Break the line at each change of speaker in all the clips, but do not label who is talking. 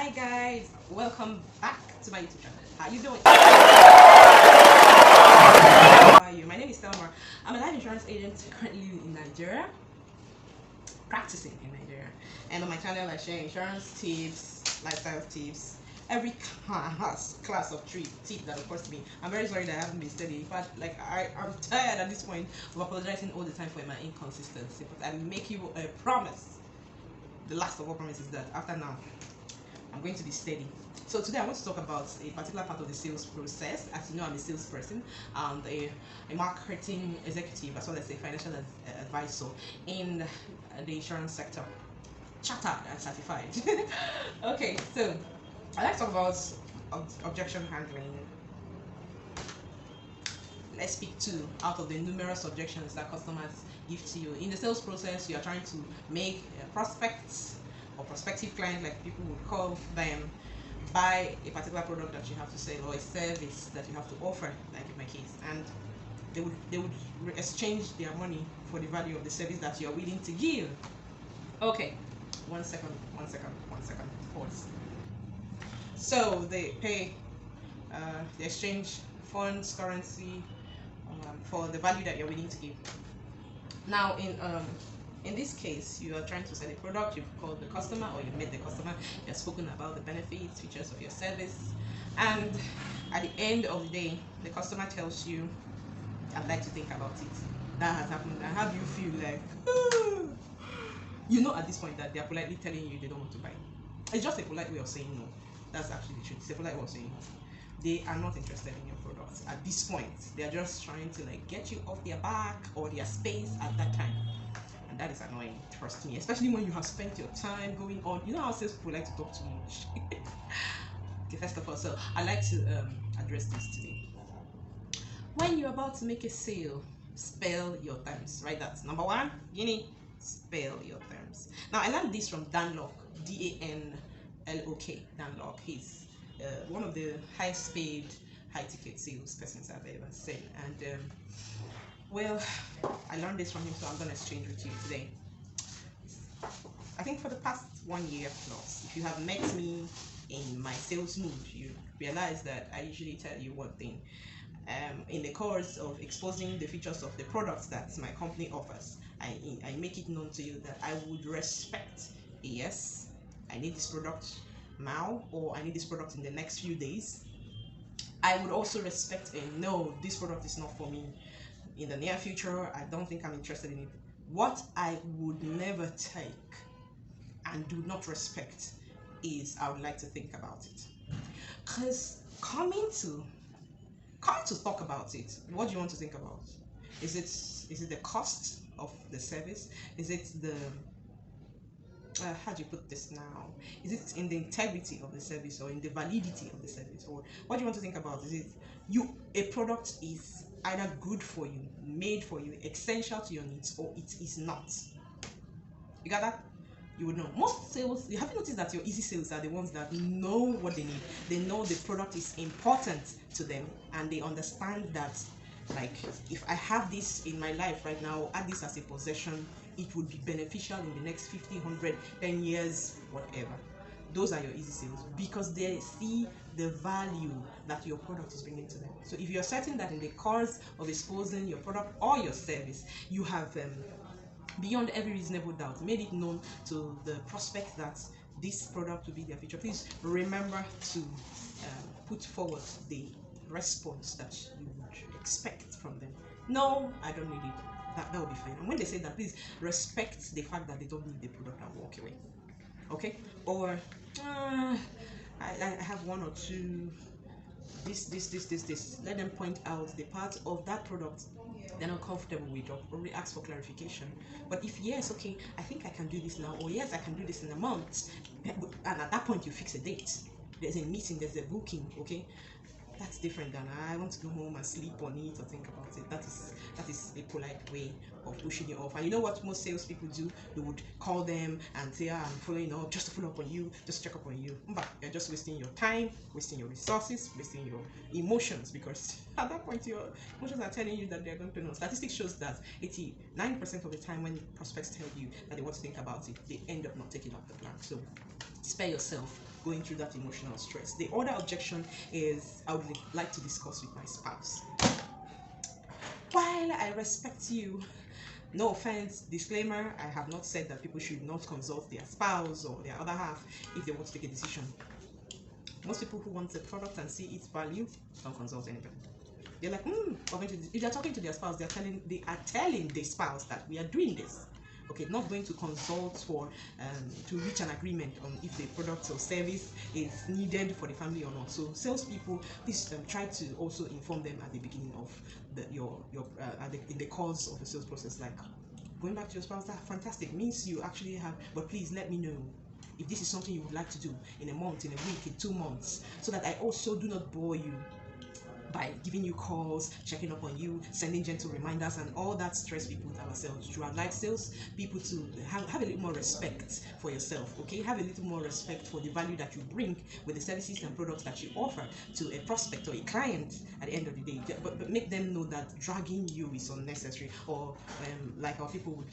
Hi guys, welcome back to my YouTube channel. How you doing? How are you? My name is Thelma. I'm a life insurance agent currently in Nigeria, practicing in Nigeria. And on my channel I share insurance tips, lifestyle tips, every class of tips that occurs to me. I'm very sorry that I haven't been steady. In fact, like I'm tired at this point of apologizing all the time for my inconsistency. But I make you a promise. The last of all promises that after now I'm going to be steady. So today I want to talk about a particular part of the sales process. As you know, I'm a salesperson and a marketing executive as well as a financial advisor in the insurance sector, chartered and certified. Okay, so I like to talk about objection handling. Let's pick two out of the numerous objections that customers give to you. In the sales process, you are trying to make prospects or prospective clients, like people would call them, buy a particular product that you have to sell or a service that you have to offer, like in my case, and they would exchange their money for the value of the service that you are willing to give. Okay, one second, pause. So they pay, they exchange funds, currency, for the value that you're willing to give. Now, in this case, you are trying to sell a product. You've called the customer or you met the customer. You've spoken about the benefits, features of your service, and at the end of the day, the customer tells you, "I'd like to think about it." That has happened. And how do you feel? Like, you know, at this point that they are politely telling you they don't want to buy. It's just a polite way of saying no. That's actually the truth. It's a polite way of saying no. They are not interested in your products at this point. They are just trying to like get you off their back or their space at that time, and that is annoying. Trust me, especially when you have spent your time going on. You know how salespeople like to talk too much. Okay, first of all, so I like to address this today. When you're about to make a sale, spell your terms. Right, that's number one. You need spell your terms. Now I learned this from Dan Lok, D-A-N-L-O-K. Dan Lok. He's one of the highest paid high ticket sales persons I've ever seen, and well, I learned this from him, so I'm going to exchange with you today. I think for the past 1 year plus, if you have met me in my sales mood, you realize that I usually tell you one thing. In the course of exposing the features of the products that my company offers, I make it known to you that I would respect a yes, I need this product now, or I need this product in the next few days. I would also respect a no, this product is not for me in the near future, I don't think I'm interested in it. What I would never take and do not respect is I would like to think about it. Because coming to talk about it, what do you want to think about? Is it the cost of the service? Is it the how do you put this now? Is it in the integrity of the service or in the validity of the service? Or what do you want to think about? Is it a product is either good for you, made for you, essential to your needs, or it is not? You got that? You would know. Most sales, you have noticed that your easy sales are the ones that know what they need. They know the product is important to them, and they understand that, like, if I have this in my life right now, add this as a possession, it would be beneficial in the next 50, 100, 10 years, whatever. Those are your easy sales because they see the value that your product is bringing to them. So if you're certain that in the course of exposing your product or your service, you have beyond every reasonable doubt made it known to the prospect that this product will be their future, please remember to put forward the response that you would expect from them. No, I don't need it. That will be fine. And when they say that, please respect the fact that they don't need the product and walk away. Okay? Or I have one or two this. Let them point out the part of that product they're not comfortable with, or probably ask for clarification. But if yes, okay, I think I can do this now, or yes, I can do this in a month, and at that point you fix a date. There's a meeting, there's a booking, okay? That's different than I want to go home and sleep on it or think about it. That is a polite way of pushing you off. And you know what most salespeople do? They would call them and say, I'm following up, just to follow up on you, just to check up on you. But you're just wasting your time, wasting your resources, wasting your emotions, because at that point your emotions are telling you that they're going to know. Statistics shows that 89% of the time when prospects tell you that they want to think about it, they end up not taking up the plan. So spare yourself going through that emotional stress. The other objection is I would like to discuss with my spouse. While I respect you, no offense, disclaimer, I have not said that people should not consult their spouse or their other half if they want to take a decision. Most people who want a product and see its value don't consult anybody. They're like, if they're talking to their spouse, they are telling the spouse that we are doing this. Okay, not going to consult for to reach an agreement on if the product or service is needed for the family or not. So salespeople, please try to also inform them at the beginning of in the course of the sales process. Like, going back to your spouse, that fantastic, means you actually have, but please let me know if this is something you would like to do in a month, in a week, in 2 months, so that I also do not bore you by giving you calls, checking up on you, sending gentle reminders, and all that stress we put ourselves through. I'd like sales people to have a little more respect for yourself, okay? Have a little more respect for the value that you bring with the services and products that you offer to a prospect or a client at the end of the day. But make them know that dragging you is unnecessary, or like our people would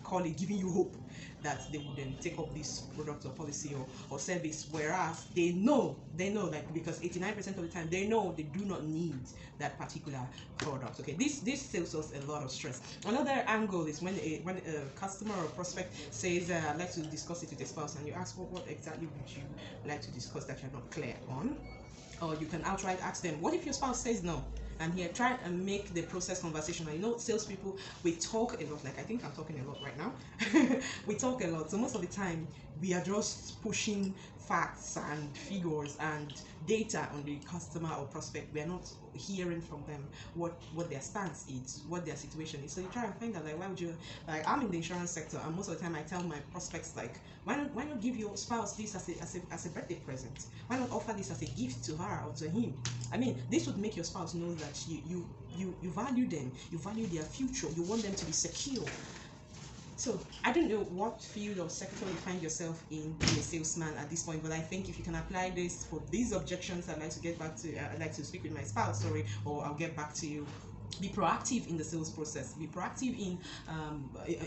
call it, giving you hope that they would then take up this product or policy or service, whereas they know, like, because 89% of the time they know they do not need that particular product. Okay, this saves us a lot of stress. Another angle is when a customer or prospect says, I'd like to discuss it with a spouse, and you ask, what exactly would you like to discuss that you're not clear on? Or you can outright ask them, what if your spouse says no? And here, try and make the process conversational. You know, salespeople, we talk a lot. Like, I think I'm talking a lot right now. We talk a lot. So most of the time, we are just pushing facts and figures and data on the customer or prospect. We are not hearing from them what their stance is, what their situation is. So you try and find out, like, why would you, like, I'm in the insurance sector, and most of the time I tell my prospects, like, why not give your spouse this as a birthday present? Why not offer this as a gift to her or to him? I mean, this would make your spouse know that you value them, you value their future, you want them to be secure. So I don't know what field of sector you find yourself in being a salesman at this point, but I think if you can apply this for these objections, I'd like to speak with my spouse, or I'll get back to you. Be proactive in the sales process. Be proactive in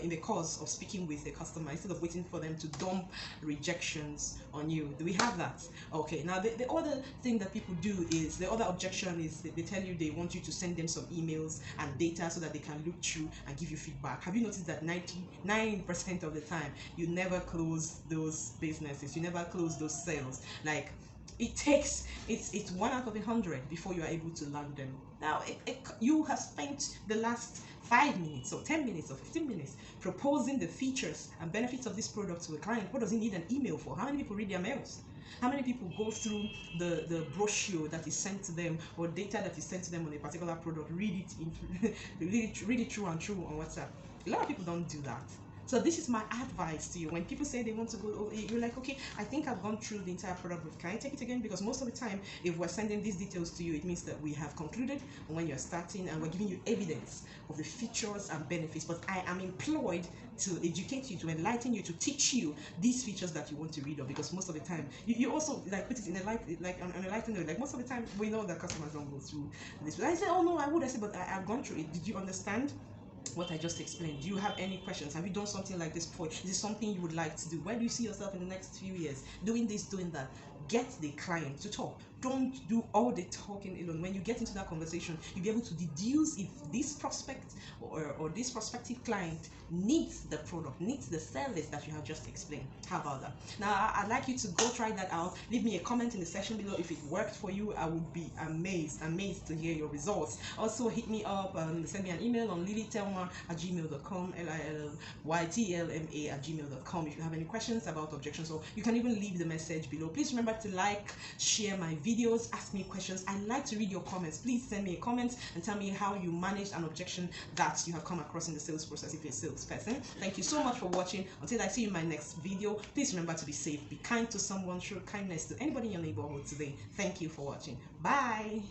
the course of speaking with the customer instead of waiting for them to dump rejections on you. Do we have that? Okay. Now the other thing that people do is, the other objection is they tell you they want you to send them some emails and data so that they can look through and give you feedback. Have you noticed that 99% of the time you never close those businesses, you never close those sales? Like, it's 1 out of 100 before you are able to land them. Now, you have spent the last 5 minutes or 10 minutes or 15 minutes proposing the features and benefits of this product to a client. What does he need an email for? How many people read their mails? How many people go through the brochure that is sent to them, or data that is sent to them on a particular product, read it through and through on WhatsApp? A lot of people don't do that. So this is my advice to you. When people say they want to go, you're like, okay, I think I've gone through the entire product, but can I take it again? Because most of the time, if we're sending these details to you, it means that we have concluded when you're starting, and we're giving you evidence of the features and benefits. But I am employed to educate you, to enlighten you, to teach you these features that you want to read of. Because most of the time, you also, like, put it in a light, like on a lighter note. Like, most of the time, we know that customers don't go through this. But I said, oh no, I would. I said, but I've gone through it. Did you understand what I just explained? Do you have any questions? Have you done something like this before? Is this something you would like to do? Where do you see yourself in the next few years? Doing this, doing that. Get the client to talk. Don't do all the talking alone. When you get into that conversation, you'll be able to deduce if this prospect or this prospective client needs the product, needs the service that you have just explained. How about that? Now, I'd like you to go try that out. Leave me a comment in the section below if it worked for you. I would be amazed to hear your results. Also, hit me up and send me an email on lilytelma@gmail.com, lilytlma@gmail.com if you have any questions about objections, or you can even leave the message below. Please remember to like, share my videos, ask me questions. I like to read your comments. Please send me a comment and tell me how you managed an objection that you have come across in the sales process if you're a salesperson. Thank you so much for watching. Until I see you in my next video, please remember to be safe, be kind to someone, show kindness to anybody in your neighborhood today. Thank you for watching. Bye.